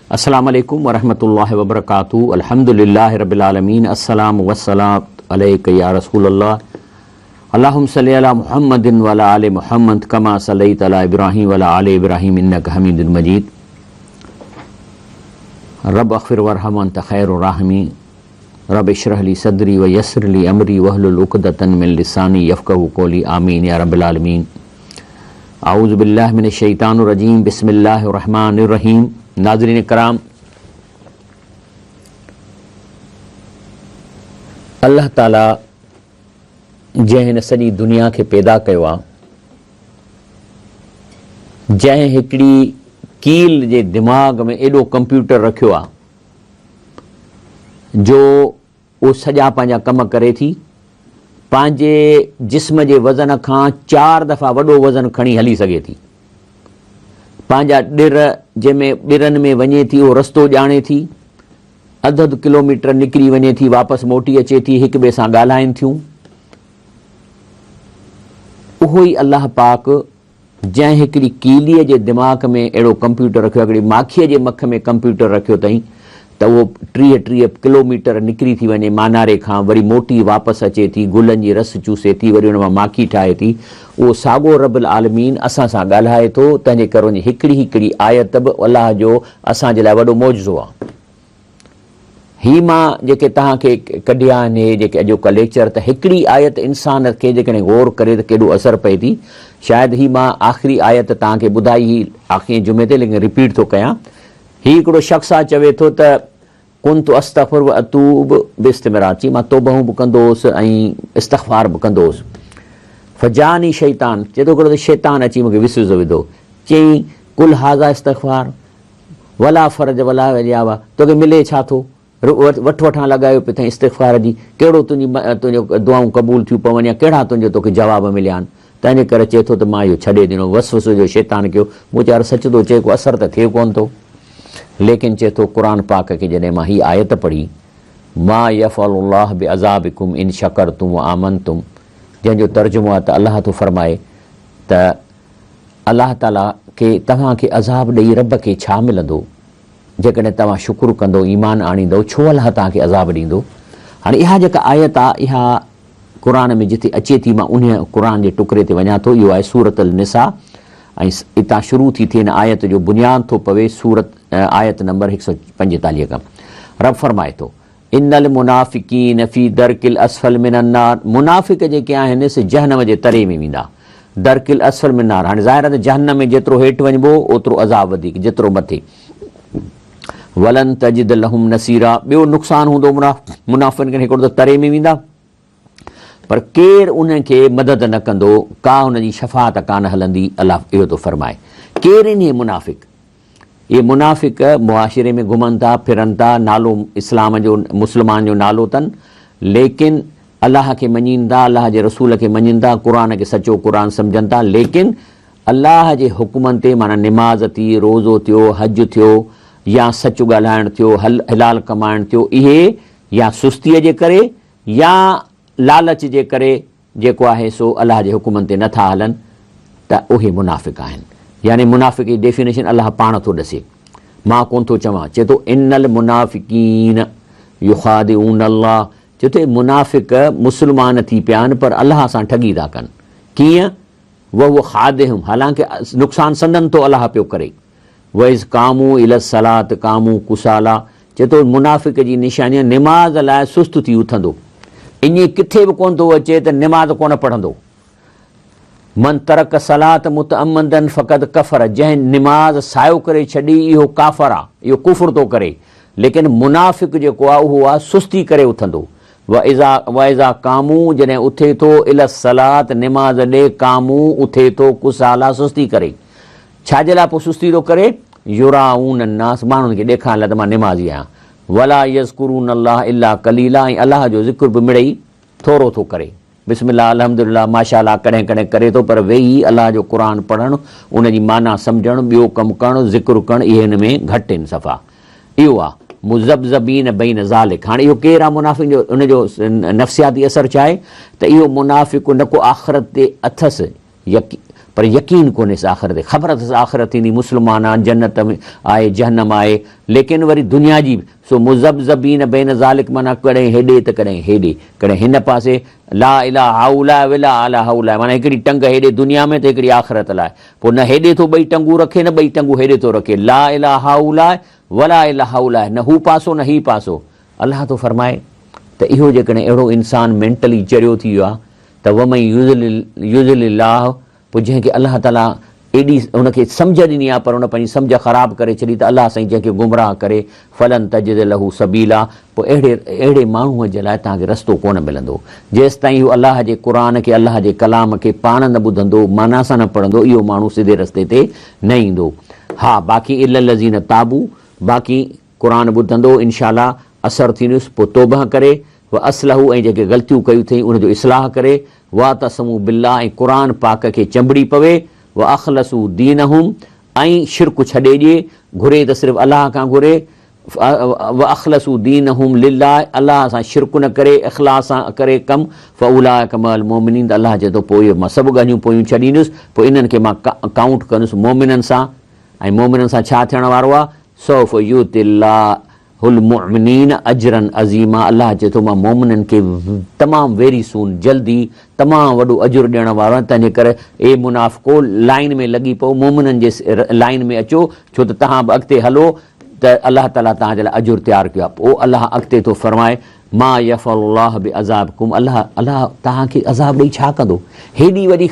अस्सलामु अलैकुम वरहमतुल्लाहि वबरकातुहू। अल्हम्दुलिल्लाहि रब्बिल आलमीन। अस्सलामु वस्सलातु अलैका या रसूलल्लाह। अल्लाहुम्मा सल्लि अला मुहम्मदिन व अला आलि मुहम्मद कमा सल्लैता अला इब्राहीम व अला आलि इब्राहीम इन्नका हमीदुम मजीद। रब्ब अग़फ़िर वरहम अंत खैरुर राहिमीन। रब्ब इश्रह ली सदरी व यस्सिर ली अमरी वहलुल उक़दतन मिन लिसानी यफ़क़हू क़ौली आमीन या रब्बिल आलमीन। आऊज़ु बिल्लाहि मिनश शैतानिर रजीम। बिस्मिल्लाहिर रहमानिर रहीम। नाज़रीन कराम, अल्लाह ताला जंहिं हिन सॼी दुनिया खे पैदा कयो आहे, जंहिं हिकिड़ी कील जे दिमाग़ में एॾो कंप्यूटर रखियो आहे जो उहो सॼा पंहिंजा कम करे थी, पंहिंजे जिस्म जे वज़न खां 4 दफ़ा वॾो वज़न खणी हली सघे थी, पंहिंजा ॾिर जंहिंमें ॾिरनि में वञे थी उहो रस्तो ॼाणे थी, अधु किलोमीटर निकिरी वञे थी, वापसि मोटी अचे थी, हिक ॿिए सां ॻाल्हाइनि थियूं। उहो ई अलाह पाक जंहिं हिकिड़ी कीलीअ जे दिमाग़ में अहिड़ो कंप्यूटर रखियो आहे, हिकिड़ी माखीअ जे मख में कंप्यूटर रखियो अथई त उहो 30 किलोमीटर निकिरी थी वञे मानारे खां, वरी मोटी वापसि अचे थी, गुलनि जी रस चूसे थी, वरी हुन मां माखी ठाहे थी। उहो साॻियो रब्बुल आलमीन असां सां ॻाल्हाए थो। तंहिंजे करे वञी हिकिड़ी आयत बि अलाह जो असांजे लाइ वॾो मौजज़ो आहे। ही मां जेके तव्हांखे कढिया आहिनि, हे जेके अॼोका लेक्चर, त हिकिड़ी आयत इंसान खे जेकॾहिं गौर करे त केॾो असरु पए थी। शायदि ही मां आख़िरी आयत तव्हांखे ॿुधाई ही आख़िरी जुमे ते, लेकिन रिपीट थो कयां। ही हिकिड़ो शख़्स आहे, चवे थो त कुंतु अस्तग़फिरु व अतूब बिस्तिमरार, चई मां तौबहूं बि कंदो हुउसि ऐं इस्तग़फ़ार बि कंदो हुउसि। फजानी शैतान, चए थो हिकिड़ो त शैतान अची मूंखे विसवसो विधो, चई कुल हाज़ा इस्तग़फ़ार वला फ़र्ज वला वजावा, तोखे मिले छा थो, वठ वठां लॻायो पियो अथई इस्तग़फ़ार जी, कहिड़ो तुंहिंजो दुआऊं क़बूल थियूं पवनि या कहिड़ा तुंहिंजो तोखे जवाब मिलिया आहिनि। तंहिंजे करे चए थो त मां इहो छॾे ॾिनो, वसवसो जो शैतान कयो। मूं चयो सच थो चए, को असरु त थिए कोन थो। लेकिन चए थो क़ुर पाक खे जॾहिं मां हीअ आयत पढ़ी, मा यफ़अलुल्लाहु बिअज़ाबिकुम इन शकरतुम व आमनतुम, जंहिंजो तर्जुमो आहे त अलाह थो फरमाए त अलाह ताला खे तव्हांखे अज़ाब ॾेई रब खे छा मिलंदो जेकॾहिं तव्हां शुक्र कंदो, ईमान आणींदो, छो अलाह तव्हांखे अज़ाब ॾींदो। हाणे इहा जेका आयत आहे, इहा क़ुर में जिथे अचे थी, मां उन क़ुर जे टुकड़े ते वञा थो। इहो आहे सूरत अल निसा, ऐं हितां शुरू थी थिए हिन आयत जो बुनियाद थो पवे सूरत आयत नंबर 145 खां। रब फरमाए थो इन्नल मुनाफ़िकीन फ़ी दरकिल अस्फ़ल मिनन नार, मुनाफ़िक जेके आहिनि से जहन्नम जे तरे में वेंदा। दरकिल अस्फ़ल मिनन नार, हाणे ज़ाहिर आहे त जहन्नम में जेतिरो हेठि वञिबो ओतिरो अज़ाब वधीक, जेतिरो मथे। वलन तजिद लहुम नसीरा, ॿियो नुक़सानु हूंदो मुनाफ़िक़नि खे, हिकिड़ो त तरे में वेंदा, पर केरु उनखे मदद न कंदो, का हुनजी शफ़ाअत कान हलंदी। अलाह इहो थो फरमाए। केरु आहिनि इहे मुनाफ़िक़? इहे मुनाफ़िक़ मुआशिरे में घुमनि था, फिरनि था, नालो इस्लाम जो, मुस्लमान जो नालो अथनि, लेकिन अलाह खे मञीनि था, अलाह जे रसूल खे मञीनि था, क़ुर खे सचो क़ुर सम्झनि था, लेकिन अलाह जे हुकुमनि ते, माना निमाज़ थी, रोज़ो थियो, हज थियो, या सच ॻाल्हाइणु थियो, हलाल कमाइणु थियो, इहे या सुस्तीअ जे करे या लालच जे करे जेको आहे सो अलाह जे हुकुमनि ते नथा हलनि, त उहे मुनाफ़िक़ आहिनि। यानी मुनाफ़िक़ जी डेफिनेशन अलाह पाण थो ॾसे, मां कोन थो चवां। चए थो इन्नल मुनाफ़िकीन युख़ादिऊन अल्लाह, चए थो मुनाफ़िक़ मुस्लमान थी पिया आहिनि पर अलाह सां ठगी था कनि। कीअं? वह ख़ादिहुम, हालांकि नुक़सानु संदन थो अलाह पियो करे। वइज़ कामू इल सलात कामू कुसाला, चए थो मुनाफ़िक़ जी निशानी निमाज़ लाइ सुस्त थी उथंदो। ईअं किथे बि कोन थो अचे त निमाज़ कोन पढ़ंदो। मन तरक सलात मुतअम्मदन फ़क़द कफ़र, जंहिं निमाज़ सायो करे छॾी इहो काफ़र आहे, इहो कुफ़र थो करे। लेकिन मुनाफ़िक़ जेको आहे उहो आहे सुस्ती करे उथंदो। वइज़ा कामू, जॾहिं उथे थो, इल सलात निमाज़ ॾे, कामू उथे थो, कुसाला सुस्ती करे। छाजे लाइ पोइ सुस्ती थो करे? युराऊन अन्नास, माण्हुनि खे ॾेखारण लाइ त मां निमाज़ी आहियां। वला यज़कुरून अल्लाह इल्ला कलीला, ऐं अलाह जो ज़िक्र बि मिड़ई थोरो थो करे। बिस्मिल्लाह अल्हम्दुलिल्लाह माशाअल्लाह कॾहिं कॾहिं करे थो, पर वेही अलाह जो क़ुर पढ़णु, उनजी माना सम्झणु, ॿियो कमु करणु, ज़िक्र करणु, इहे हिन में घटि आहिनि सफ़ा। इहो आहे मुज़ब्ज़बीन बैन ज़ालिक। हाणे इहो केरु आहे मुनाफ़िक़ जो? उनजो नफ़्सियाती असरु छा आहे त इहो मुनाफ़िक़ न को आख़िरत ते अथसि पर यकीन कोन्हेसि आख़िरत, ख़बर अथसि आख़िरत थींदी, मुस्लमान आहे, जन्नत में आहे, जहन्नम आहे, लेकिन वरी दुनिया जी सो मुज़ब्ज़बीन बैन ज़ालिक, माना कॾहिं हेॾे त कॾहिं हेॾे, कॾहिं हिन पासे ला इलाहा हाउला विला अला हाउला, माना हिकिड़ी टंग हेॾे दुनिया में त हिकिड़ी आख़िरत लाइ, पोइ न हेॾे थो ॿई टंगूं रखे न ॿई टंगूं हेॾे थो रखे, ला इलाहा हाउला वला इलाहा हाउला, न हू पासो न ही पासो। अलाह थो फरमाए त इहो जेकॾहिं अहिड़ो इंसानु मेंटली चरियो थी वियो आहे त वमई युज़िलिल्लाह, पोइ जंहिंखे अलाह ताला एॾी हुनखे सम्झ ॾिनी आहे पर हुन पंहिंजी सम्झ ख़राबु करे छॾी, त अलाह साईं जंहिंखे गुमराह करे फलन तजिद लहू सबीला, पोइ अहिड़े माण्हूअ जे लाइ तव्हांखे रस्तो कोन मिलंदो जेसि ताईं हू अलाह जे क़ुर खे, अलाह जे कलाम खे पाण न ॿुधंदो, माना सां न पढ़ंदो, इहो माण्हू सिधे रस्ते ते न ईंदो। हा, बाक़ी इल्ल लज़ीन ताबू, बाक़ी क़ुर ॿुधंदो, इनशा अल्लाह असरु थींदुसि, पोइ तौबह करे व असलहू, ऐं जेके ग़लतियूं कयूं अथई उनजो इस्लाह करे, वा तसमू बिल्लाह, ऐं क़ुर पाक खे चंबड़ी पवे, व अख़लसू दीनहुम, ऐं शिरक छॾे ॾिए, घुरे त सिर्फ़ु अलाह खां घुरे, व अख़लसू दीनहुम लिल्लाह, अलाह सां शिरक न करे, इख़लास सां करे कमु, फ़उलाइक मअल मोमिनीन, अलाह चए थो पोइ मां सभु ॻाल्हियूं पोयूं छॾींदुसि, पोइ इन्हनि खे मां काउंट कंदुसि मोमिननि सां, ऐं मोमिननि सां छा थियण वारो आहे, सौफ़ युतिल्लाहुल मुमिनीन अजरन अज़ीमा, अलाह चए थो मां मोमिननि खे तमामु वेरी सून, जल्दी तमामु वॾो अजुरु ॾियण वारो आहे। तंहिंजे करे ए मुनाफ़िको लाइन में लॻी पओ, मोमिननि जे लाइन में अचो, छो त तव्हां बि अॻिते हलो त अलाह ताला तव्हांजे लाइ अजुरु तयारु कयो आहे। पोइ अलाह अॻिते थो फरमाए, मा यफ़अलुल्लाह बि अज़ाबकुम, अलाह तव्हांखे अज़ाब ॾेई छा कंदो, हेॾी वॾी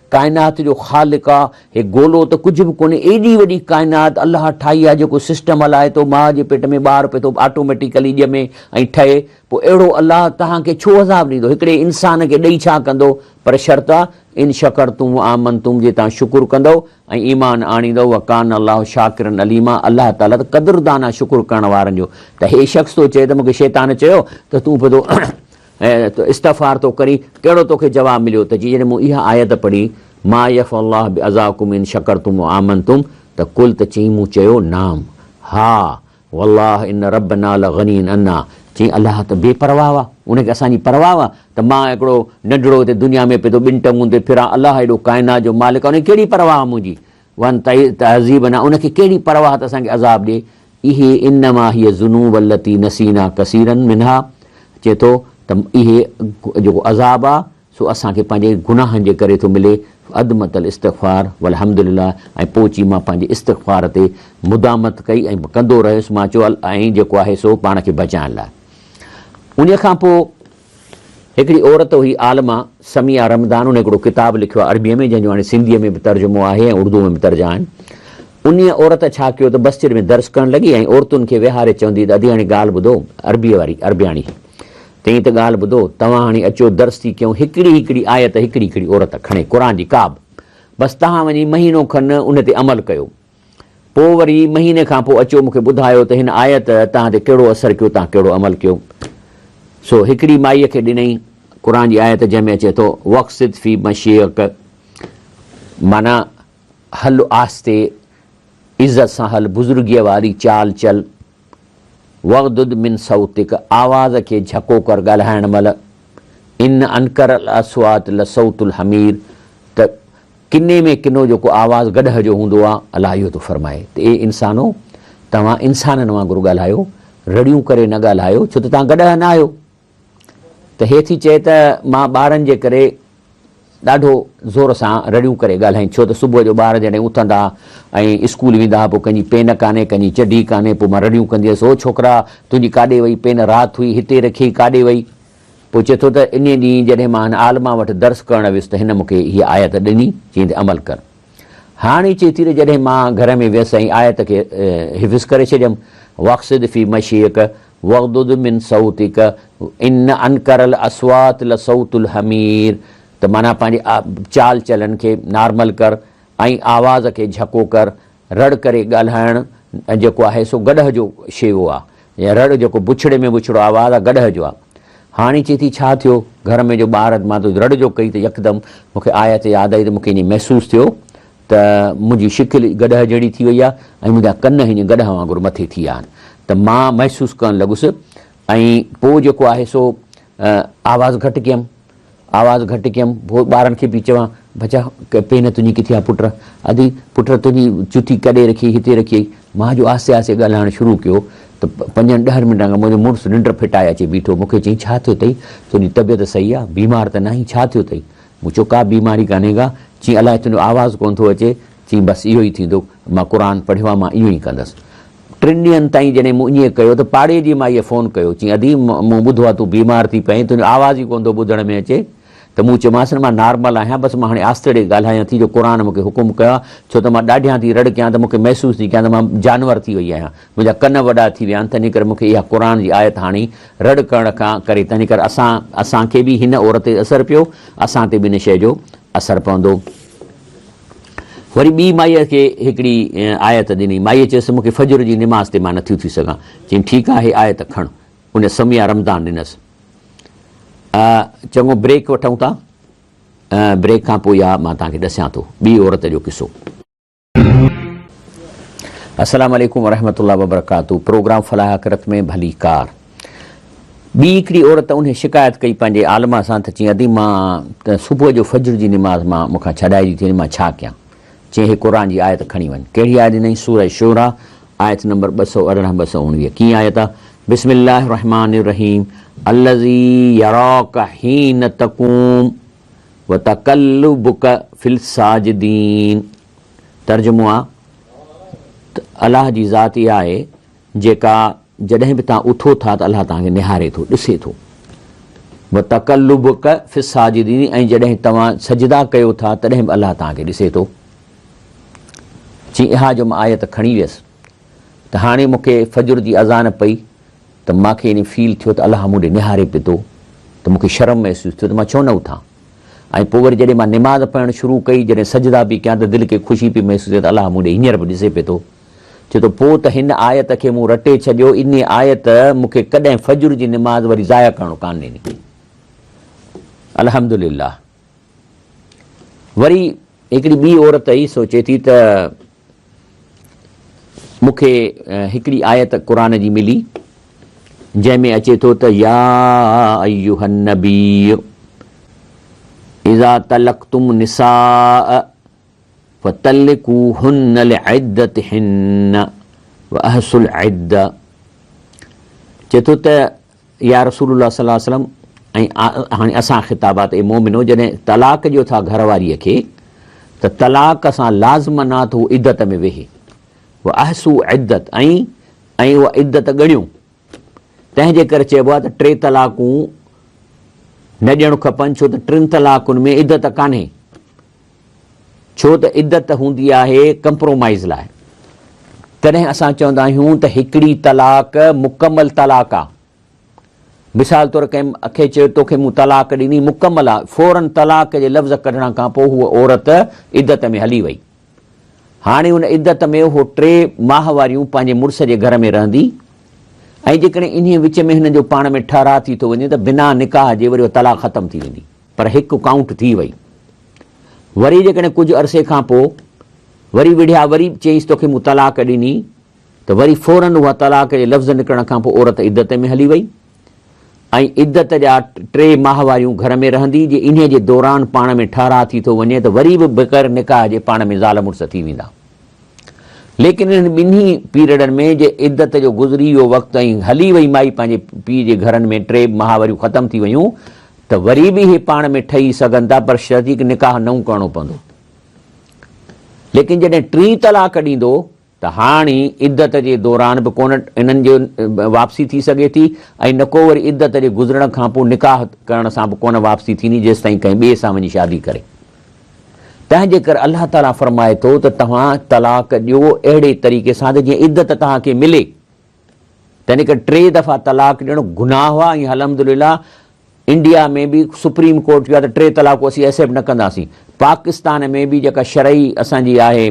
काइनात जो ख़ालिक़ आहे, हे गोलो त कुझु बि कोन्हे, एॾी वॾी काइनात अलाह ठाही आहे, जेको सिस्टम हलाए थो, माउ जे पेट में ॿारु पिए थो ऑटोमेटिकली ॼमे ऐं ठहे, पोइ अहिड़ो अलाह तव्हांखे छो अज़ाब ॾींदो, हिकिड़े इंसान खे ॾेई छा कंदो, पर शर्त आहे इन शकरतुम आमनतुम, जे तव्हां शुकुर कंदो ऐं ईमान आणींदो, व कान अलाह शाकिरन अलीमा, अलाह ताला त क़दुरदान आहे शुकुर करण वारनि जो। त हे शख़्स थो चए त मूंखे शैतान चयो त तूं बि थो इस्तग़फ़ार थो करी, कहिड़ो तोखे जवाबु मिलियो, त जॾहिं मूं इहा आयत पढ़ी, मा यफ़अल्लाह बि अज़ाबकुम इन शकरतुम आमनतुम, त कुल त चई मूं चयो नाम, हा वल्लाह इन रब्बना लग़नीन अन्ना, चई अलाह त बेपरवाह आहे, उनखे असांजी परवाह आहे त मां हिकिड़ो नंढड़ो हिते दुनिया में पियो थो ॿिनि टंगुनि ते फिरां, अलाह हेॾो काइनात जो मालिक आहे, उनखे कहिड़ी परवाह मुंहिंजी, वन तहज़ीब न, उनखे कहिड़ी परवाह त असांखे अज़ाब ॾिए। इहे इनमा हीअ ज़ुनूब अल्लती नसीना कसीरन मिनहा, चए थो त इहे जेको अज़ाब आहे सो असांखे पंहिंजे गुनाहनि जे करे थो मिले, अदमतल इस्तग़फ़ार वल्हम्दुलिल्लाह, ऐं पोइ चई मां पंहिंजे इस्तग़फ़ार ते मुदामत कई ऐं कंदो रहियुसि, मां चयो ऐं जेको आहे सो पाण खे बचाइण लाइ। उन खां पोइ हिकिड़ी औरत हुई आलमा समिया रमदान, उन हिकिड़ो किताबु लिखियो आहे अरबीअ में, जंहिंजो हाणे सिंधीअ में बि तर्जुमो आहे ऐं उर्दू में बि तर्जा आहिनि। उन औरत छा कयो त मस्जिद में दर्स करणु लॻी ऐं औरतुनि खे विहारे चवंदी त अधी हाणे ॻाल्हि ॿुधो, अरबीअ वारी अरबियाणी, चई त ॻाल्हि ॿुधो, तव्हां हाणे अचो दर्स थी कयूं, हिकिड़ी हिकिड़ी आयत हिकिड़ी हिकिड़ी औरत खणे क़ुर जी का बि, बसि तव्हां वञी महीनो खनि उन ते अमल कयो, पोइ वरी महीने खां पोइ अचो मूंखे ॿुधायो त हिन आयत तव्हां ते कहिड़ो असरु कयो, तव्हां कहिड़ो अमल कयो। सो हिकिड़ी माईअ खे ॾिनई क़ुर जी आयत, जंहिंमें अचे थो वक़्सिद फी मशीअक, माना हल आस्ते इज़त सां हल, बुज़ुर्गीअ वारी चाल चल, वग़दुद मिन सौतिक, आवाज़ खे झको कर ॻाल्हाइण महिल, इन अनकर अस्वात लसौतुल हमीर, त किने में किनो जेको आवाज़ गॾह जो हूंदो आहे, अलाह इहो थो फरमाए त ए इंसानो तव्हां इंसाननि वांगुरु ॻाल्हायो, रड़ियूं करे न ॻाल्हायो, छो त तव्हां गॾह न आहियो। त हे थी चए त मां ॿारनि जे करे ॾाढो ज़ोर सां रड़ियूं करे ॻाल्हाईं, छो त सुबुह जो ॿार जॾहिं उथंदा ऐं स्कूल वेंदा, पोइ कंहिंजी पेन कान्हे, कंहिंजी चडी कान्हे, पोइ मां रड़ियूं कंदी हुअसि, ओ छोकिरा तुंहिंजी काॾे वई पेन, राति हुई हिते रखी काॾे वई, पोइ चए थो त इन ॾींहुं जॾहिं मां हिन आलमा वटि दर्स करणु वियुसि त हिन मूंखे हीअ आयत ॾिनी, चई त अमल कर। हाणे चए थी त जॾहिं मां घर में वियसि ऐं आयत खे हिफ़्ज़ करे छॾियमि, वक़्सिद फी मशीअक वग़दुद मिन सौतिक इन अनकरल अस्वात लसौतुल हमीर, त माना पंहिंजे चाल चलन खे नॉर्मल कर ऐं आवाज़ खे झको कर, रड़ करे ॻाल्हाइणु जेको आहे सो गॾह जो शेवो आहे, या रड़ जेको बुछड़े में बुछड़ो आवाज़ु आहे गॾह जो आहे। हाणे चए थी छा थियो, घर में जो ॿार मां त रड़ जो कई त यकदमि मूंखे आयत यादि आई, त मूंखे ईअं महसूसु थियो त मुंहिंजी शिकिल गॾह जहिड़ी थी वई आहे ऐं मुंहिंजा कन हीअं गॾह वांगुरु मथे थी विया आहिनि, त मां महसूसु करणु लॻुसि। ऐं पोइ जेको आहे सो आवाज़ु घटि कयमि, पोइ ॿारनि खे बि चवां बचा पेन तुंहिंजी किथे आहे पुट, अदी पुट तुंहिंजी चुथी कॾहिं रखी हिते रखी। मां जो आसे आसे ॻाल्हाइणु शुरू कयो त 5-10 मिंट खां मुंहिंजो मुड़ुसु निंड फिटाए अचे बीठो, मूंखे चई छा थियो अथई, तुंहिंजी तबियत सही आहे, बीमार त न आहीं, छा थियो अथई? मूं चयो का बीमारी कान्हे का। चई अलाए तुंहिंजो आवाज़ु कोन थो अचे। चई बसि इहो ई थींदो, मां क़ुर पढ़ियो आहे, मां इहो ई कंदसि। 3 ॾींहंनि ताईं जॾहिं मूं ईअं कयो त पाड़े जी माईअ फ़ोन कयो, चई अदी मूं ॿुधो आहे तूं बीमार थी पई, तुंहिंजो आवाज़ु ई कोन थो ॿुधण में अचे। त मूं चयोमांसि न मां नॉर्मल आहियां, बसि मां हाणे आस्ते ॻाल्हायां थी जो क़ुर मूंखे हुकुम कयो आहे, छो त मां ॾाढियां थी रड़ कयां त मूंखे महसूसु थी कयां त मां जानवर थी वई आहियां, मुंहिंजा कन वॾा थी विया आहिनि, तंहिं करे मूंखे इहा क़ुर जी आयत हाणे रड़ करण खां करे, तंहिं करे असांखे बि हिन औरत ते असरु पियो, असां ते बि हिन शइ जो असरु पवंदो। वरी ॿी माईअ खे हिकिड़ी आयत ॾिनी, माईअ चयोसि मूंखे फजर जी निमाज़ ते मां नथी थी सघां। चई ठीकु आहे आयत खण, उन समिया रमज़ान ॾिनसि। चङो ब्रेक वठूं था, ब्रेक खां पोइ इहा मां तव्हांखे ॾसां थो ॿी औरत जो किसो। अस्सलाम वालेकुम वरहमतुल्लाहि वबरकातुहू। प्रोग्राम फलाह आख़िरत में भली कार। ॿी हिकिड़ी औरत उन शिकायत कई पंहिंजे आलमा सां त चई अदी मां त सुबुह जो फजर जी निमाज़ मां मूंखां छॾाइजी थी वञे, मां छा कयां? चई हे क़ुर जी आयत खणी वञ। कहिड़ी आयत ॾिनई? सूरह शूरा आयत नंबर 218-219। कीअं आयत आहे? बिस्मिल्लाह रहमान रहीम अल्लज़ी यराका हीन तक़ूम व तक़ल्लुबुक फिल साजिदीन। तर्जुमो आहे त अलाह जी ज़ात इहा आहे जेका जॾहिं बि तव्हां उथो था त अलाह तव्हांखे निहारे थो, ॾिसे थो। व तक़ल्लुबुक फिल साजिदीन, ऐं जॾहिं तव्हां सजदा कयो था तॾहिं बि अलाह तव्हांखे ॾिसे थो। चई इहा जो मां आयत खणी वियसि त हाणे मूंखे फजर जी अज़ान पई त मूंखे इन फील थियो त अलाह मूं ॾे निहारे पियो थो, त मूंखे शर्म महसूसु थियो त मां छो न उथां। ऐं पोइ वरी जॾहिं मां निमाज़ पढ़णु शुरू कई, जॾहिं सजदा बि कयां त दिलि खे ख़ुशी पई महसूसु थिए त अलाह मूं ॾे हींअर बि ॾिसे पियो थो। छो त पोइ त हिन आयत खे मूं रटे छॾियो, इन आयत मूंखे कॾहिं फजर जी निमाज़ वरी ज़ाया करणो कान ॾिनी। अल्हम्दुलिल्लाह। वरी हिकिड़ी ॿी औरत ई सोचे थी त मूंखे हिकिड़ी आयत क़ुर जी मिली जंहिंमें अचे थो त या अय्युहन नबी इज़ा तलक़्तुम निसाअ फतल्लिक़ूहुन्न लिइद्दतिहिन्न व अहसुल इद्दा। चए थो त या रसूलुल्लाह सल्लल्लाहु अलैहि वसल्लम, ऐं हाणे असां ख़िताबात ए मोमिनो जॾहिं तलाक ॾियो था घरवारीअ खे त तलाक सां लाज़िमनात हू इद्दत में वेहे, उहा अहसू इद्दत, ऐं उहा इद्दत ॻणियूं। तंहिंजे करे चइबो आहे त 3 तलाकूं न ॾियणु खपनि, छो त 3 तलाकुनि में इद्दत कान्हे, छो त इद्दत हूंदी आहे कंप्रोमाइज़ लाइ। तॾहिं असां चवंदा आहियूं त हिकिड़ी तलाक मुकमल तलाक आहे। मिसाल तौरु कंहिं खे चयो तोखे मूं तलाक ॾिनी, मुकमल आहे, फौरन तलाक जे लफ़्ज़ कढण खां पोइ हूअ औरत इद्दत में हली वई। हाणे उन इद्दत में उहो 3 माह वारियूं पंहिंजे मुड़ुस जे घर में रहंदी, ऐं जेकॾहिं इन विच में हिन जो पाण में ठहराउ थी थो वञे त बिना निकाह जे वरी तलाक ख़तमु थी वेंदी, पर हिकु काउंट थी वई। वरी जेकॾहिं कुझु अरसे खां पोइ वरी विढ़िया, वरी चईंसि तोखे मूं तलाक ॾिनी, त वरी फौरन उहा तलाक जे लफ़्ज़ निकिरण खां पोइ औरत इद्दत में हली वई, ऐं इद्दत जा 3 माह वारियूं घर में रहंदी। जे इन जे दौरान पाण में ठहराउ थी थो वञे त वरी बि बग़ैर निकाह जे पाण में ज़ाल मुड़ुस थी वेंदा। लेकिन इन ॿिन्ही पीरियडनि में जे इद्दत जो गुज़री वियो वक़्तु ऐं हली वई माई पंहिंजे पीउ जे घरनि में, 3 माह वारियूं ख़तमु थी वियूं, त वरी बि इहे पाण में ठही सघनि था, पर शर्त कि निकाह नओं करणो पवंदो। लेकिन जॾहिं 3 तलाक ॾींदो त हाणे इद्दत जे दौरान बि कोन इन्हनि जो वापसी थी सघे थी, ऐं न को वरी इद्दत जे गुज़रण खां पोइ निकाह करण सां बि कोन वापसी थींदी जेसि ताईं कंहिं ॿिए सां वञी शादी करे। तंहिंजे करे अलाह ताला फरमाए थो त तव्हां तलाक ॾियो अहिड़े तरीक़े सां त जीअं इद्दत तव्हांखे मिले। तंहिं करे 3 दफ़ा तलाक ॾियणु गुनाह आहे, ऐं अल्हम्दुलिल्लाह इंडिया में बि सुप्रीम कोर्ट चयो आहे त 3 तलाक असीं एक्सेप्ट न कंदासीं। पाकिस्तान में बि जेका शरई असांजी आहे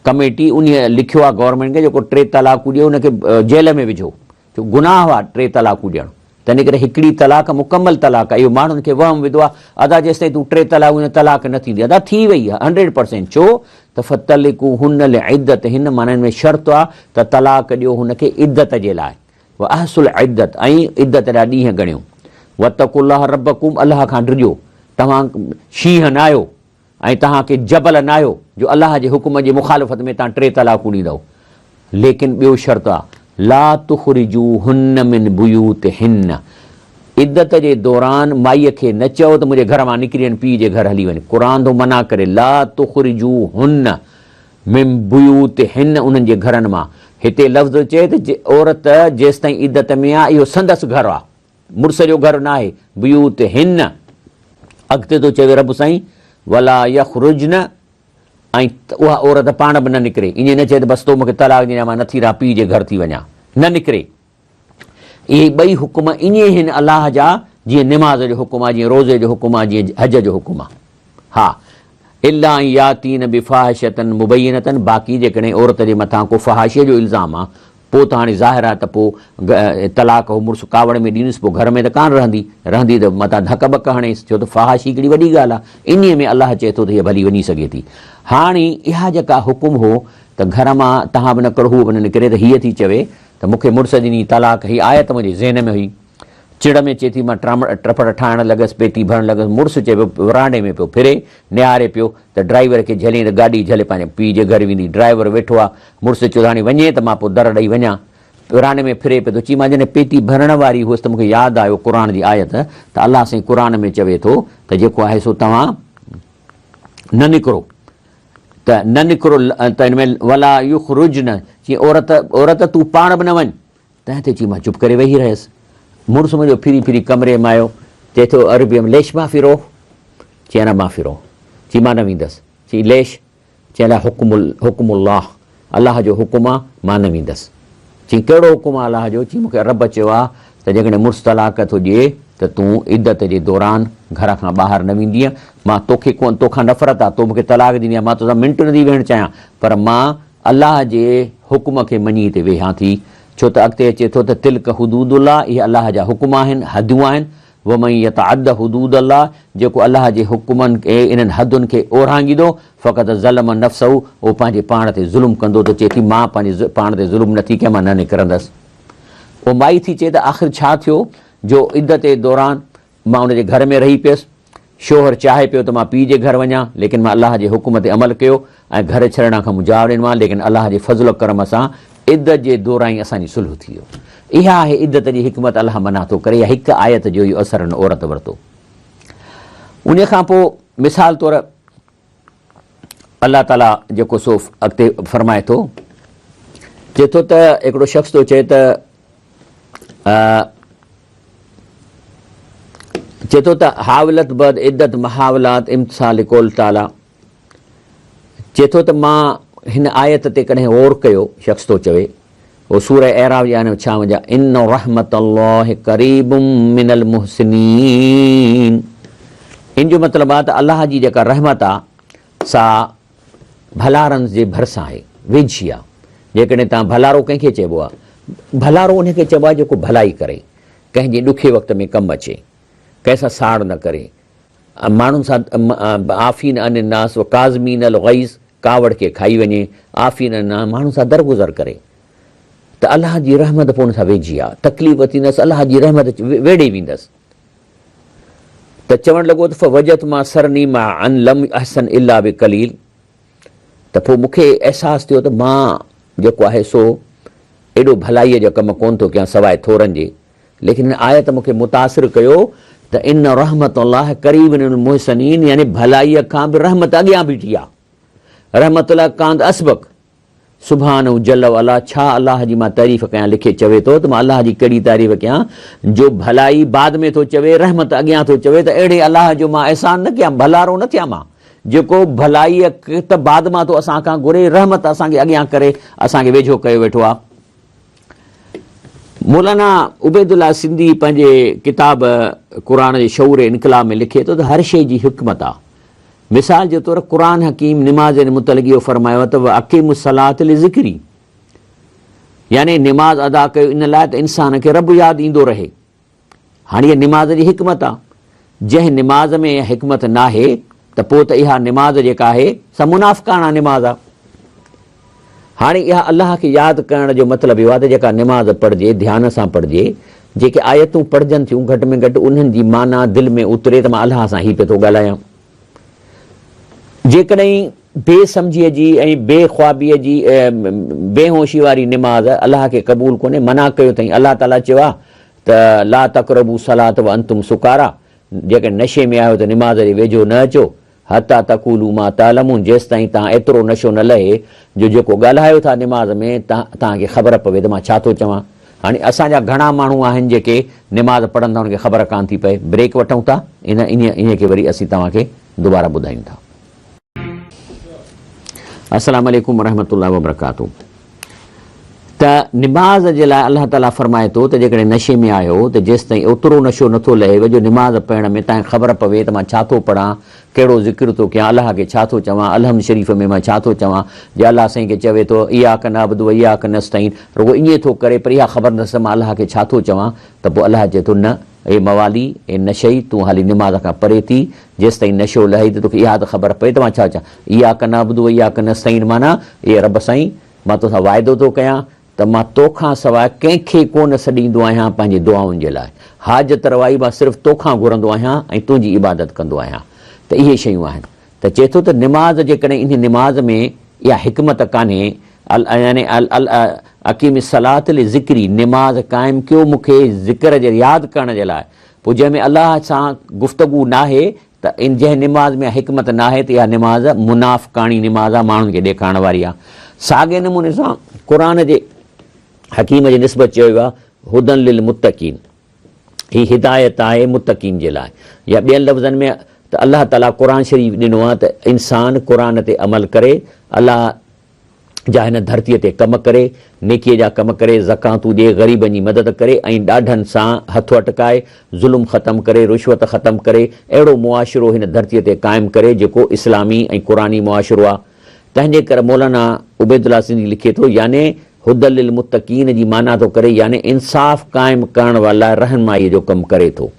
कमेटी, उन लिखियो आहे गवर्नमेंट खे जेको 3 तलाकूं ॾियो उनखे जेल में विझो, छो गुनाह आहे 3 तलाकूं ॾियणु। तंहिं करे हिकिड़ी तलाक मुकमल तलाक आहे। इहो माण्हुनि खे वहम विधो आहे, अदा जेसि ताईं तूं 3 तलाक तलाक न थींदी, अदा थी वई आहे 100%। छो त फतल्लिक़ूहुन्न लिइद्दत, हिन माननि में शर्त आहे त तलाक ॾियो हुनखे इद्दत जे लाइ, व अहसुल इद्दत, ऐं इद्दत जा ॾींहं ॻणियो। वतक़ुल्लाह रब्बकुम, अलाह खां डिॼो, तव्हां शींहं न आहियो, ऐं तव्हांखे जबल न आयो जो अलाह जे हुकुम जे मुखालिफ़त में तव्हां 3 तलाक़ूं ॾींदव। लेकिन ॿियो शर्त आहे, ला तुख़रिजू हुन मिन बुयूतिहिन्न, इद्दत जे दौरान माईअ खे न चओ त मुंहिंजे घर मां निकिरी वञ, पीउ जे घर हली वञ। क़ुर थो मना करे, ला तुख़रिजू हुन मिन बुयूतिहिन्न, उन्हनि जे घरनि मां। हिते लफ़्ज़ चए त औरत जेसि ताईं इद्दत में आहे इहो संदसि घर आहे, मुड़ुस जो घर न आहे। बुयूतिहिन्न अॻिते थो चवे रब साईं, वला यख़रुजन, ऐं उहा औरत पाण बि न निकिरे। ईअं न चए त बसि तो मूंखे तलाक ॾिना मां नथी रहां, पीउ जे घर थी वञा, न निकिरे। इहे ॿई हुकुम ईअं आहिनि अलाह जा, जीअं निमाज़ जो हुकुम आहे, जीअं रोज़े जो हुकुम आहे, जीअं हज जो हुकुम आहे। हा, इल्ला यातीन बिफ़ाहिशतन मुबय्यनतन, बाक़ी जेकॾहिं औरत जे मथां को फ़हाशे जो इल्ज़ाम आहे, पोइ त हाणे ज़ाहिर आहे त पोइ तलाक हो मुड़ुसु कावड़ में ॾींदुसि, पोइ घर में त कान रहंदी त मथां धक बक हणेसि, छो त फ़हाशी हिकिड़ी वॾी ॻाल्हि आहे। इन में अलाह चए थो त हीअ भली वञी सघे थी। हाणे इहा जेका हुकुम हो त घर मां तव्हां बि न करो, हू बि न निकिरे, त हीअ थी चवे त मूंखे मुड़ुस ॾिनी तलाक, हीअ आयत मुंहिंजे ज़हन में हुई, चिड़ में चए थी मां ट्रपड़ ठाहिणु लॻसि, पेटी भरणु लॻसि, मुड़ुसु चए पियो विरांडे में पियो फिरे, निहारे पियो त ड्राइवर खे झले, त गाॾी झले पंहिंजे पीउ जे घर वेंदी। ड्राइवर वेठो आहे, मुड़ुसु चयो हाणे वञे त मां पोइ दर ॾेई वञा, विरांडे में फिरे पियो। त चई मां जॾहिं पेटी भरण वारी हुअसि त मूंखे यादि आयो क़ुर जी आयत, त अलाह साईं क़ुर में चवे थो त जेको आहे सो तव्हां न निकिरो, त न निकिरो, त हिन में वला युख़रुजन, जीअं औरत तूं पाण बि न वञ। तंहिं ते चई मां चुप करे वेही रहियसि। मुड़ुसु मुंहिंजो फिरी फिरी कमरे में आयो, चए थो अरबीअ में लेश मां फिरो, चई न मां फिरो, चई मां न वेंदसि, चई लेश, चई अलाए हुकुमुल्लाह, अलाह जो हुकुम आहे, मां न वेंदसि। चई कहिड़ो हुकुम आहे अलाह जो? चई मूंखे रब चयो आहे त जेकॾहिं मुड़ुसु तलाक थो ॾिए त तूं इद्दत जे दौरान घर खां ॿाहिरि न वेंदीअ। मां तोखां नफ़रत आहे, तो मूंखे तलाक ॾींदी आहे, मां तोसां मिंट नथी वेहणु चाहियां, पर मां अलाह जे हुकुम खे मञी हिते वेहां थी। छो त अॻिते अचे थो त तिल्क हुदूदुल्लाह, इहे अलाह जा हुकुम आहिनि, हदूं आहिनि। वमन यतअद्द हुदूदल्लाह, जेको अलाह जे हुकुमनि खे, इन्हनि हदुनि खे ओरांगींदो, फ़क़त ज़लम नफ़्सहू, उहो पंहिंजे पाण ते ज़ुल्म कंदो। त चए थी मां पंहिंजे पाण ते ज़ुल्म नथी कयां, मां न निकिरंदसि। पोइ माई थी चए त आख़िर छा थियो जो इद्दत जे दौरान मां उनजे घर में रही पियसि, शोहर चाहे पियो त मां पीउ जे घर वञा, लेकिन मां अलाह जे हुकुम ते अमल कयो ऐं घर छॾण खां मुंझाव ॾिनो आहे। लेकिन अलाह जे फज़ल करम सां इद्दत जे दौरान ई असांजी सुलह थी वियो। इहा आहे इद्दत जी हिकमत, अलाह मना थो करे। इहा हिकु आयत जो इहो असरु औरत वरितो। उन खां पोइ मिसाल तौरु अलाह ताला जेको सो अॻिते फरमाए थो, चए थो त हिकिड़ो शख़्स थो चए त हावलत बद इद्दत महावलात इम्तिसाल कोल ताला, चए थो त मां हिन आयत ते कॾहिं गौर कयो, शख़्स थो चवे, उहो सूरह एराफ या छा वञा, इन रहमतल्लाहि करीबुम मिनल मुहसिनीन। इन जो मतिलबु आहे त अलाह जी जेका रहमत आहे सा भलारनि जे भरिसां आहे, वेझी आहे। जेकॾहिं तव्हां भलारो कंहिंखे चइबो आहे? भलारो उनखे चइबो आहे जेको भलाई करे, कंहिंजे ॾुखे वक़्त में कमु अचे, कंहिंसां साड़ न करे, माण्हुनि सां आफ़ीन अन नास व काज़मीन अल ग़ैज़, कावड़ खे खाई वञे, आफ़ीन अन माण्हुनि सां दरगुज़र करे। त अलाह जी रहमत पोइ हुन सां वेझी आहे, तकलीफ़ थींदसि, अलाह जी रहमत वेड़े वेंदसि। त चवणु लॻो त फ़वजत मां सरनी मां अन लम अहसन इल्ला बि कलील, त पोइ मूंखे अहसासु थियो त मां जेको आहे सो एॾो भलाईअ जो कमु कोन थो कयां सवाइ थोरनि जे। लेकिन आयत मूंखे मुतासिर कयो त इन रहमत अलाह करीब मुहसिनीन, यानी भलाईअ खां बि रहमत अॻियां बीठी आहे। रहमत अलाह कांद असबक, सुभान जल अला, छा अलाह जी मां तारीफ़ कयां, लिखे चवे थो त मां अलाह जी कहिड़ी तारीफ़ कयां जो भलाई बाद में थो चवे, रहमत अॻियां थो चवे। त अहिड़े अलाह जो मां अहसान न कयां, भलारो न थियां मां, जेको भलाईअ त बाद मां थो असां खां घुरे, रहमत असांखे अॻियां करे असांखे वेझो कयो वेठो आहे। मौलाना उबैदुल्लाह सिंधी पंहिंजे किताब क़ुर जे शऊर इनकलाब में लिखे थो त हर शइ जी हिकमत आहे। मिसाल जे तौरु क़ुर हकीम निमाज़ जे मुतलिक़ इहो फरमायो त अक़ीमु सलात लिज़िक्री, यानी निमाज़ अदा कयो इन लाइ त इंसान खे रब यादि ईंदो रहे। हाणे इहा निमाज़ जी हिकमत आहे। जंहिं निमाज़ में हिकमत नाहे त पोइ त इहा निमाज़ जेका आहे सा मुनाफ़िक़ाना निमाज़ आहे। हाणे इहा अलाह खे यादि करण जो मतिलबु इहो आहे त जेका निमाज़ पढ़िजे, ध्यान सां पढ़िजे, जेके आयतूं पढ़जनि थियूं घटि में घटि उन्हनि जी माना दिलि में उतरे त मां अलाह सां ही पियो थो ॻाल्हायां। जेकॾहिं बेसमझीअ जी ऐं बेख्वाबीअ जी बेहोशी वारी निमाज़ अलाह खे क़बूल कोन्हे, मना कयो अथई। अलाह ताला चयो आहे त ला तक़रबू सलात व अंतुम सुकारा, जेकॾहिं नशे में आहियो त निमाज़ जे वेझो न अचो, हता तक़ूलू मा तालमून, जेसि ताईं तव्हां एतिरो नशो न लहे जो जेको ॻाल्हायो था निमाज़ में तव्हांखे ख़बर पवे त मां छा थो चवां। हाणे असांजा घणा माण्हू आहिनि जेके निमाज़ पढ़ंदा उनखे ख़बर कान थी पए। ब्रेक वठूं था, इन खे वरी असीं तव्हांखे दुबारा ॿुधायूं था। अस्सलाम वालेकुम वरहमतुल्लाहि वबरकातुहू। त निमाज़ जे लाइ अलाह ताला फरमाए थो त जेकॾहिं नशे में आहियो त जेसि ताईं ओतिरो नशो नथो लहे जो निमाज़ पढ़ण में तव्हांखे ख़बर पवे त मां छा थो पढ़ां, कहिड़ो ज़िक्र थो कयां, अलाह खे छा थो चवां, अलहम शरीफ़ में मां छा थो चवां। जे अलाह साईं खे चवे थो इयाक नअबुदु व इयाक नस्तईन, रुगो ईअं थो करे पर इहा ख़बर नथसि मां अलाह खे छा थो चवां, त पोइ अलाह चए थो न ए मवाली ए नशई, तूं हाली निमाज़ खां परे थी, जेसि ताईं नशो लहे त तोखे इहा त ख़बर पए त मां छा चवां। इयाक नअबुदु व इयाक नस्तईन माना ए रब साईं मां तोसां वाइदो थो कयां त मां तोखां सवाइ कंहिंखे कोन सॾींदो आहियां पंहिंजी दुआउनि जे लाइ। हाजत रवाई मां सिर्फ़ु तोखां घुरंदो आहियां ऐं तुंहिंजी इबादत कंदो आहियां। त इहे शयूं आहिनि। त चए थो त निमाज़ जेकॾहिं इन निमाज़ में इहा हिकमत कान्हे, यानी अकीम सलात ले ज़िक्री, निमाज़ क़ाइमु कयो मूंखे ज़िक्र जे यादि करण जे लाइ, पोइ जंहिंमें अलाह सां गुफ़्तगू नाहे त जंहिं निमाज़ में हिकमत नाहे त इहा निमाज़ मुनाफ़िक़ाणी निमाज़ आहे, माण्हुनि खे ॾेखारण वारी आहे। साॻे नमूने सां क़ुर जे हकीम जी निस्बत चयो वियो आहे हुदन लिल मुत्तकीन, ही हिदायत आहे मुत्तकीन जे लाइ। या ॿियनि लफ़्ज़नि में त अलाह ताला क़ुर शरीफ़ ॾिनो आहे त इंसान क़ुर ते अमल करे, अलाह जा हिन धरतीअ ते कमु करे, नेकीअ जा कमु करे, ज़कातूं ॾिए, ग़रीबनि जी मदद करे ऐं ॾाढनि सां हथु अटकाए, ज़ुल्म ख़तमु करे, रुश्वत ख़तमु करे, अहिड़ो मुआशिरो हिन धरतीअ ते क़ाइमु करे जेको इस्लामी ऐं क़ुरानी मुआशिरो आहे। तंहिंजे करे मौलाना उबैदुल्लाह सिंधी लिखे थो, याने हुदल लिल मुत्तकीन जी माना थो करे यानी इंसाफ़ क़ाइमु करण वारा रहनुमाईअ जो कमु करे थो।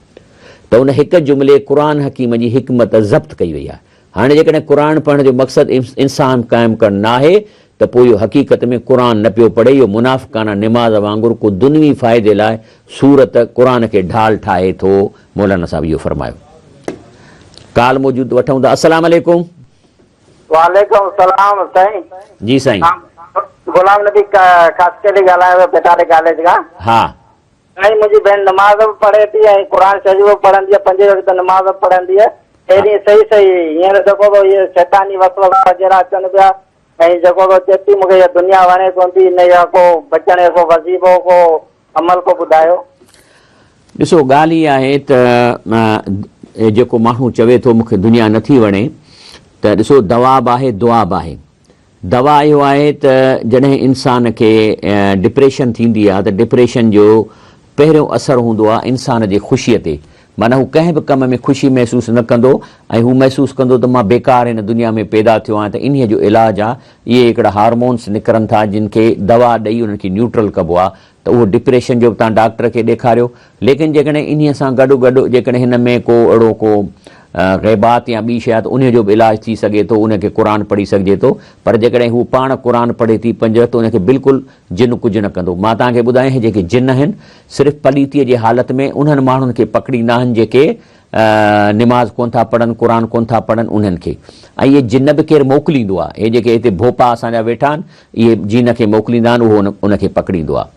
त उन हिकु जुमिले क़ुर हकीम जी हिकमत ज़ब्त कई वई आहे। हाणे जेकॾहिं क़ुर पढ़ण जो मक़सदु इंसाफ़ क़ाइमु करणु न आहे त पोइ इहो हक़ीक़त में क़ुर न पियो पढ़े, इहो मुनाफ़िक़ाना निमाज़ वांगुरु को दुनवी फ़ाइदे लाइ सूरत क़ुर खे ढाल ठाहे थो। मौलाना साहिब इहो फरमायो। काल मौजूदु वठूं था। अस्सलाम वालेकुम। वालेकुम सलाम साईं। जी साईं। गुलाम नबी कास्केली ॻाल्हायो पेटारे कॉलेज खां। हा साईं, मुंहिंजी भेण नमाज़ बि पढ़े थी ऐं क़ुर शरीफ़ बि पढ़ंदी आहे, 5 वक़्त नमाज़ बि पढ़ंदी आहे। अहिड़ी सही सही हींअर जेको थो इहे शैतानी वसवसा वग़ैरह अचनि पिया ऐं जेको थो चए थी मूंखे इहा दुनिया वणे कोन थी, इन जा को बचण जो को वज़ीफ़ो को अमल को ॿुधायो। ॾिसो ॻाल्हि इहा आहे त जेको माण्हू चवे थो मूंखे दुनिया नथी वणे, त ॾिसो दवाब आहे दुआब आहे। दवा इहो आहे त जॾहिं इंसान खे डिप्रेशन थींदी आहे त डिप्रेशन जो पहिरियों असरु हूंदो आहे इंसान जी ख़ुशीअ ते, माना हू कंहिं बि कम में ख़ुशी महसूसु न कंदो ऐं हू महसूसु कंदो त मां बेकार हिन दुनिया में पैदा थियो आहियां। त इन्हीअ जो इलाजु आहे, इहे हिकिड़ा हार्मोन्स निकिरनि था जिन खे दवा ॾेई उन्हनि खे न्यूट्रल कबो आहे। त उहो डिप्रेशन जो बि तव्हां डॉक्टर खे ॾेखारियो, लेकिन जेकॾहिं इन्हीअ सां गॾु जेकॾहिं हिन में को अहिड़ो को ग़ैबात या ॿी शइ आहे त उन जो बि इलाजु थी सघे थो, उनखे क़ुर पढ़ी सघिजे थो। पर जेकॾहिं हू पाण क़ुर पढ़े थी 5 त उनखे बिल्कुलु जिन कुझु न कंदो। मां तव्हांखे ॿुधायां जेके जिन आहिनि सिर्फ़ु पलीतीअ जे हालत में उन्हनि माण्हुनि खे पकड़ींदा आहिनि जेके निमाज़ कोन था पढ़नि, क़ुर कोन था पढ़नि उन्हनि खे। ऐं इहे जिन बि केरु मोकिलींदो आहे, इहे जेके हिते भोपा असांजा वेठा आहिनि इहे जिन खे मोकिलींदा आहिनि, उहो उनखे पकड़ींदो आहे।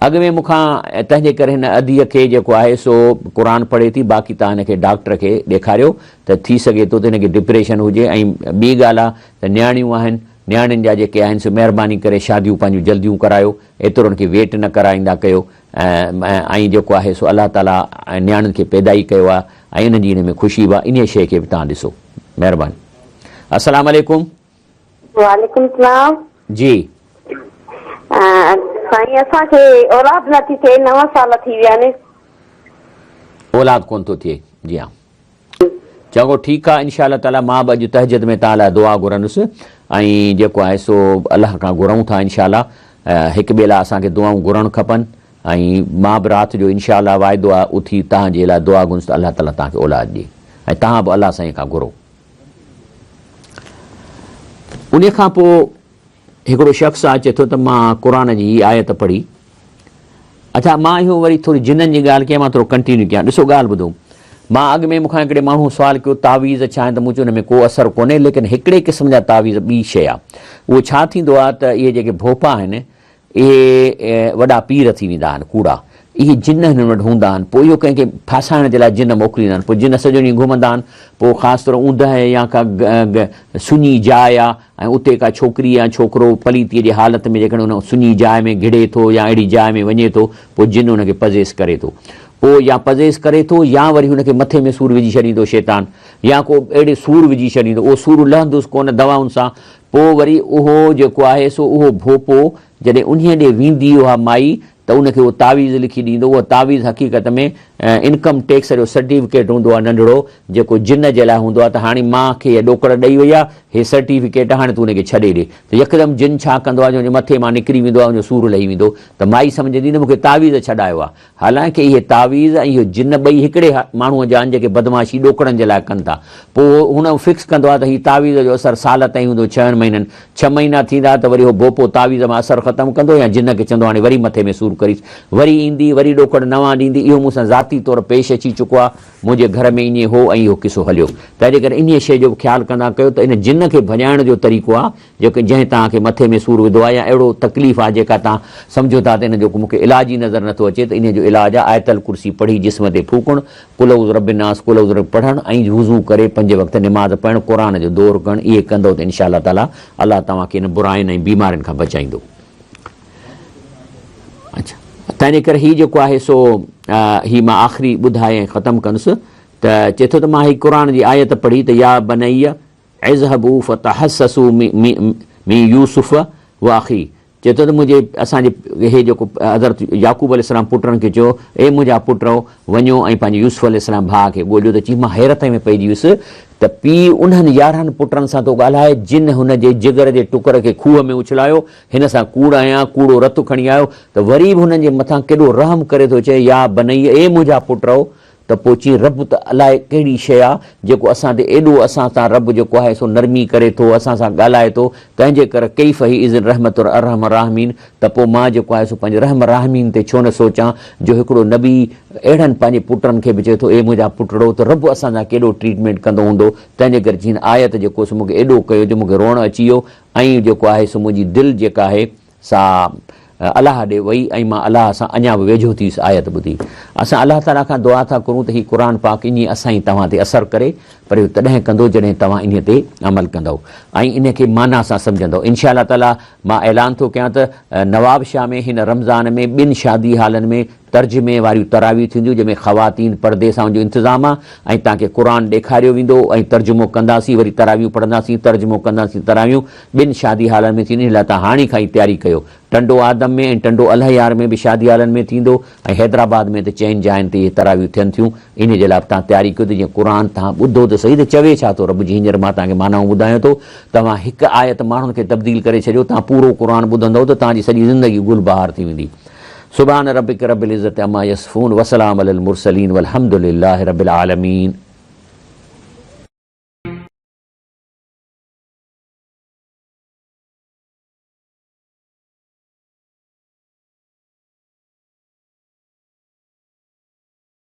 अॻु में मूंखां तंहिंजे करे हिन अधीअ खे जेको आहे सो क़ुर पढ़े थी, बाक़ी तव्हां हिनखे डॉक्टर खे ॾेखारियो त थी सघे थो त हिनखे डिप्रेशन हुजे। ऐं ॿी ॻाल्हि आहे त नियाणियूं आहिनि, नियाणियुनि जा जेके आहिनि सो महिरबानी करे शादियूं पंहिंजूं जल्दियूं करायो, एतिरो उनखे वेट न कराईंदा कयो। ऐं जेको आहे सो अलाह ताला नियाणियुनि खे पैदा ई कयो आहे ऐं इन्हनि जी हिन में ख़ुशी बि आहे। इन शइ खे बि तव्हां ॾिसो, महिरबानी। अस्सलाम वालेकुम। वालेकुम सलाम। जी साईं, असांखे औलाद नथी थिए, 9 साल थी विया आहिनि। औलाद कोन थो थिए? जी हा, चङो ठीकु आहे। इनशा अल्लाह ताला मां बि अॼु तहजद में तव्हां लाइ दुआ घुरंदुसि ऐं जेको आहे सो अलाह खां घुरूं था इनशा अल्लाह, हिक ॿिए लाइ असांखे दुआऊं घुरणु खपनि। ऐं मां बि राति जो इनशा अल्लाह वाइदो आहे उथी तव्हांजे लाइ दुआ घुरंदुसि त अलाह ताला तव्हांखे औलाद ॾिए ऐं तव्हां बि अलाह साईं खां घुरो। उन खां पोइ हिकिड़ो शख़्स अचे थो त मां क़ुर जी आयत पढ़ी। अच्छा, मां इहो वरी थोरी जिननि जी ॻाल्हि कयां, मां थोरो कंटिन्यू कयां। ॾिसो ॻाल्हि ॿुधो, मां अॻु में मूंखां हिकिड़े माण्हू सुवाल कयो तावीज़ छा आहिनि, त मूं चयो हुन में को असरु कोन्हे, लेकिन हिकिड़े क़िस्म जा तावीज़ ॿी शइ आहे। उहो छा थींदो आहे त इहे जेके भोपा आहिनि इहे वॾा पीर थी वेंदा आहिनि कूड़ा, इहे जिन हिन वटि हूंदा आहिनि। पोइ इहो कंहिंखे फासाइण जे लाइ जिन मोकिलींदा आहिनि। पोइ जिन सॼो ॾींहुं घुमंदा आहिनि। पोइ ख़ासि तौर ऊंदहि या का सुञी जाइ आहे ऐं उते का छोकिरी या छोकिरो पलीतीअ जी हालत में जेकॾहिं उन सुञी जाइ में घिड़े थो या अहिड़ी जाइ में वञे थो, पोइ जिन हुनखे पज़ेस करे थो। पोइ या पज़ेस करे थो या वरी हुनखे मथे में सूरु विझी छॾींदो शैतान, या को अहिड़े सूरु विझी छॾींदो, उहो सूरु लहंदुसि कोन दवाउनि सां। पोइ वरी उहो जेको आहे सो उहो भोपो जॾहिं उन ॾे वेंदी उहा माई त उनखे उहो तावीज़ लिखी ॾींदो। उहो तावीज़ हक़ीक़त में इनकम टैक्स जो सर्टिफिकेट हूंदो आहे नंढिड़ो, जेको जिन जे लाइ हूंदो आहे त हाणे मां खे इहा ॾोकड़ ॾेई वई आहे, हे सर्टिफिकेट हाणे तूं हुनखे छॾे ॾे। त यकदमि जिन छा कंदो आहे, जो मथे मां निकिरी वेंदो आहे, उनजो सूरु लही वेंदो, त माई सम्झंदी न मूंखे तावीज़ छॾायो आहे। हालांकि इहे तावीज़ ऐं इहो जिन ॿई हिकिड़े माण्हूअ जा आहिनि जेके बदमाशी ॾोकड़नि जे लाइ कनि था। पोइ हुन फिक्स कंदो आहे त हीउ तावीज़ जो असरु साल ताईं हूंदो, 6 महीननि। 6 महीना थींदा त वरी उहो भोपो तावीज़ मां असरु ख़तमु कंदो या जिन खे चवंदो हाणे वरी मथे में सूरु करीस, वरी ईंदी, वरी ॾोकड़ नवां ॾींदी। इहो मूंसां ज़ाती तौरु पेश अची चुको आहे, मुंहिंजे घर में ईअं हो ऐं इहो किसो हलियो। तंहिंजे करे इन शइ जो ख़्यालु कंदा कयो त इन जिन खे भॼाइण जो तरीक़ो आहे जेके जंहिं तव्हांखे मथे में सूरु विधो आहे या अहिड़ो तकलीफ़ आहे जेका तव्हां सम्झो था त इन जो मूंखे इलाज ई नज़र नथो अचे, त इन जो इलाजु आहे आयतल कुर्सी पढ़ी जिस्म ते फूकणु, कुलउज़ रब्बिनास कुलउज़ रब पढ़णु ऐं वुज़ू करे 5 वक़्त निमाज़ पढ़णु, क़ुर जो दौर करणु। इहे कंदो त इनशा अल्लाह ताला अलाह तव्हांखे इन बुराइनि ऐं बीमारियुनि खां बचाईंदो। अच्छा, तंहिंजे करे हीउ जेको आहे सो हीउ मां आख़िरी ॿुधाए ऐं ख़तमु कंदुसि त चए थो त मां हीअ क़ुर जी आयत पढ़ी त या बनैया इज़हबू फतहस्ससू मी यूसुफ व अख़ी। चए थो त मुंहिंजे असांजे इहे जेको हज़रत याक़ूब अलैहिस्सलाम पुटनि खे चयो, ए मुंहिंजा पुट वञो ऐं पंहिंजे यूसुफ अलैहिस्सलाम भाउ खे ॻोल्हियो। त चई मां हैरत में पइजी वियुसि त पीउ उन्हनि 11 पुटनि सां थो ॻाल्हाए जिन हुन जे जिगर जे टुकर खे खूह में उछलायो, हिन सां कूड़ आया कूड़ो रतु खणी आयो, त वरी बि हुननि जे मथां केॾो रहम करे थो चए या बनई ए मुंहिंजा पुट त पोइ चई रब त अलाए कहिड़ी शइ आहे जेको असां ते एॾो असां सां रब जेको आहे सो नरमी करे थो, असां सां ॻाल्हाए थो। तंहिंजे करे कई फ़ही इज़न रहमत अरहम राहमीन, त पोइ मां जेको आहे सो पंहिंजे रहम राहमीन ते छो न सोचां जो हिकिड़ो नबी अहिड़नि पंहिंजे पुटनि खे बि चए थो ए मुंहिंजा पुटड़ो, त रब असां सां केॾो ट्रीटमेंट कंदो हूंदो। तंहिंजे करे जीअं आयत जेको सो मूंखे एॾो कयो जो मूंखे रोअणु अची वियो ऐं जेको आहे सो मुंहिंजी दिलि जेका आहे सा अलाह ॾे वई ऐं मां अलाह सां अञा बि वेझो थीसि आयत ॿुधी। असां अलाह ताला खां दुआ था करूं त हीउ क़ुर पाक इन असांजी तव्हां ते असरु करे, पर इहो तॾहिं कंदो जॾहिं तव्हां इन ते अमल कंदव ऐं इन खे माना सां सम्झंदव। इनशा अल्लाह ताला मां ऐलान थो कयां त नवाब शाह में हिन रमज़ान में 2 शादी हालनि में तर्जुमे वारियूं तरावियूं थींदियूं जंहिंमें ख़वातीन पर्दे सां जो इंतज़ामु आहे ऐं तव्हांखे क़ुर ॾेखारियो वेंदो ऐं तर्जुमो कंदासीं, वरी तरावियूं पढ़ंदासीं, तर्जुमो कंदासीं, तरावियूं 2 शादी हालनि में थींदियूं। लाइ तव्हां हाणे खां ई तयारी कयो। टंडो आदम में ऐं टंडो अलहयार में बि शादी हालनि में थींदो ऐं हैदराबाद में त चइनि जाइनि ते इहे तरावियूं थियनि थियूं। इन जे लाइ तव्हां तयारी कयो त जीअं क़ुर तव्हां ॿुधो त सही त चवे छा थो रब जी। हींअर मां तव्हांखे मानाऊं ॿुधायां थो, तव्हां हिकु आयत माण्हुनि खे तब्दील करे छॾियो, तव्हां पूरो क़ुर ॿुधंदव त तव्हांजी सॼी ज़िंदगी गुल बहार थी वेंदी। सुभान रब्बिक रब्बिल इज़्ज़ति अम्मा यसिफून वसलाम अलल मुरसलीन वल्हम्दुलिल्लाहि रब्बिल आलमीन।